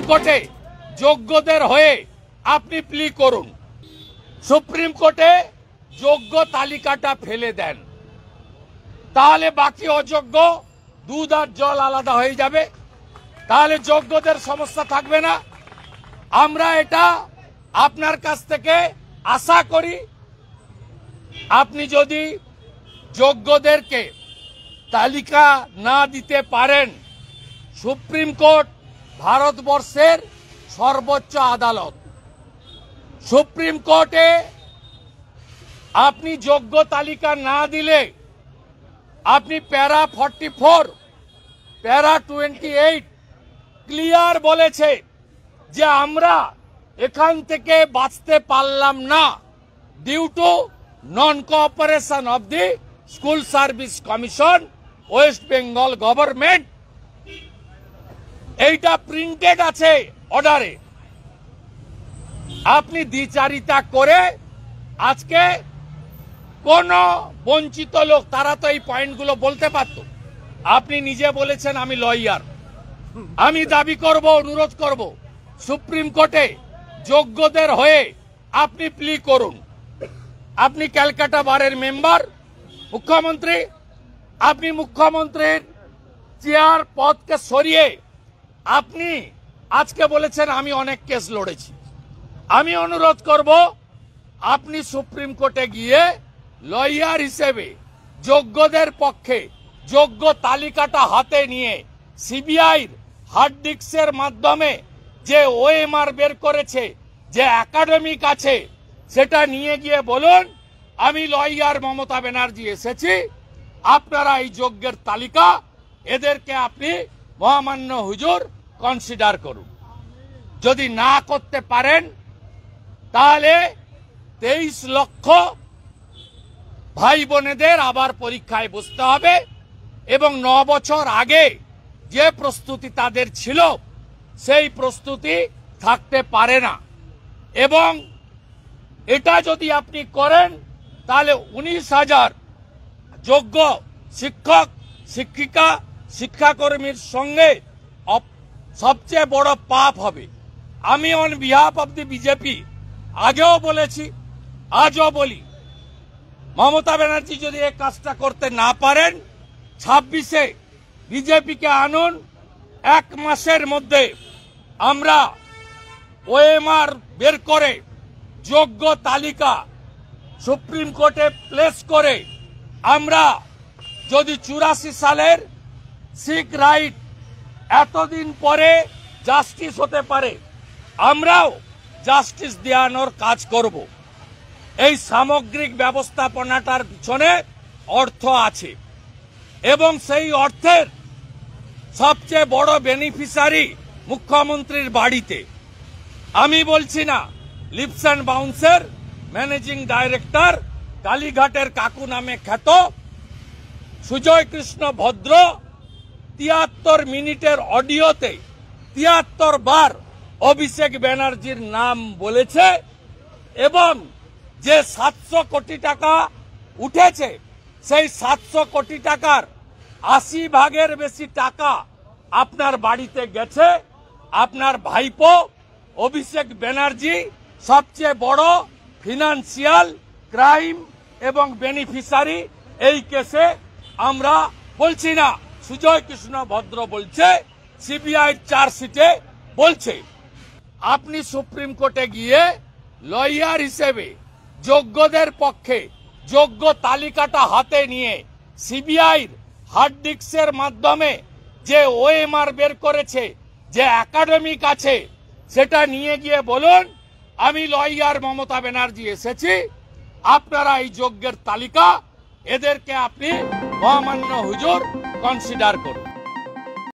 কোর্টে যোগ্যদের হয়ে আপনি প্লি করুন, সুপ্রিম কোর্টে যোগ্য তালিকাটা ফেলে দেন, তাহলে বাকি অযোগ্য দুধ আর জল আলাদা হয়ে যাবে, তাহলে যোগ্যদের সমস্যা থাকবে না। আমরা এটা আপনার কাছ থেকে আশা করি। আপনি যদি যোগ্যদেরকে তালিকা না দিতে পারেন, সুপ্রিম কোর্ট ভারতবর্ষের সর্বোচ্চ আদালত, সুপ্রিম কোর্টে আপনি যোগ্য তালিকা না দিলে আপনি প্যারা 44, প্যারা 28 ক্লিয়ার বলেছে যে আমরা এখান থেকে বাঁচতে পারলাম না due to non cooperation of the School Service Commission, West Bengal government. এইটা প্রিন্টেড আছে অর্ডারে। আপনি দ্বিচারিতা করে আজকে কোন বঞ্চিত লোক, তারা তো এই পয়েন্টগুলো বলতে পারত। আপনি নিজে বলেছেন আমি লয়ার, আমি দাবি করব, অনুরোধ করব সুপ্রিম কোর্টে যোগ্যদের হয়ে আপনি প্লি করুন। আপনি ক্যালকাটা বারের মেম্বার, মুখ্যমন্ত্রী, আপনি মুখ্যমন্ত্রীর চেয়ার পদকে সরিয়ে আপনি আজকে বলেছেন আমি অনেক কেস লড়েছি। আমি অনুরোধ করব আপনি সুপ্রিম কোর্টে গিয়ে লয়ার হিসেবে যোগ্যদের পক্ষে যোগ্য তালিকাটা হাতে নিয়ে সিবিআইর হার্ড ডিস্কের মাধ্যমে যে ওএমআর বের করেছে, যে একাডেমিক আছে, সেটা নিয়ে গিয়ে বলুন আমি লয়ার মমতা ব্যানার্জি এসেছি, আপনারা এই যোগ্যের তালিকা এদেরকে আপনি মহামান্য হুজুর কনসিডার করুন। যদি না করতে পারেন তাহলে 23 লক্ষ ভাই বোনেদের আবার পরীক্ষায় বসতে হবে এবং 9 বছর আগে যে প্রস্তুতি তাদের ছিল সেই প্রস্তুতি থাকতে পারে না। এবং এটা যদি আপনি করেন তাহলে 19,000 যোগ্য শিক্ষক, শিক্ষিকা, শিক্ষাকর্মীর সঙ্গে সবচেয়ে বড় পাপ হবে। আমি on behalf of the BJP আগেও বলেছি, আজও বলি, মমতা ব্যানার্জি যদি এই কাজটা করতে না পারেন, 26-এ বিজেপিকে আনুন। 1 মাসের মধ্যে আমরা ওএমআর বের করে যোগ্য তালিকা সুপ্রিম কোর্টে প্লেস করে আমরা যদি 84 সালের সিক রাইট এতদিন পরে জাস্টিস হতে পারে, আমরাও জাস্টিস দেওয়ানোর কাজ করব। এই সামগ্রিক ব্যবস্থাপনাটার পিছনে অর্থ আছে এবং সেই অর্থের সবচেয়ে বড় বেনিফিশিয়ারি মুখ্যমন্ত্রীর বাড়িতে। আমি বলছি না, লিপস অ্যান্ড বাউন্সের ম্যানেজিং ডাইরেক্টর, কালীঘাটের কাকু নামে খ্যাত সুজয় কৃষ্ণ ভদ্র 73 মিনিটের অডিওতে 73 বার অভিষেক ব্যানার্জির নাম বলেছে এবং যে 700 কোটি টাকা উঠেছে সেই 700 কোটি টাকার 80 ভাগের বেশি টাকা আপনার বাড়িতে গেছে। আপনার ভাইপো অভিষেক ব্যানার্জি সবচেয়ে বড় ফিনান্সিয়াল ক্রাইম এবং বেনিফিশিয়ারি। এই কেসে আমরা বলছি না, সুজয় কৃষ্ণ ভদ্র বলছে, সিবিআই চার্জশিটে বলছে। আপনি সুপ্রিম কোর্টে গিয়ে লয়ার হিসেবে যোগ্যদের পক্ষে যোগ্য তালিকাটা হাতে নিয়ে সিবিআইর হার্ড ডিস্কের মাধ্যমে যে ওএমআর বের করেছে, যে একাডেমিক আছে, সেটা নিয়ে গিয়ে বলুন আমি লয়ার মমতা ব্যানার্জি এসেছি, আপনারা এই যোগ্যের তালিকা এদেরকে আপনি মহামান্য হুজুর কনসিডার করুন।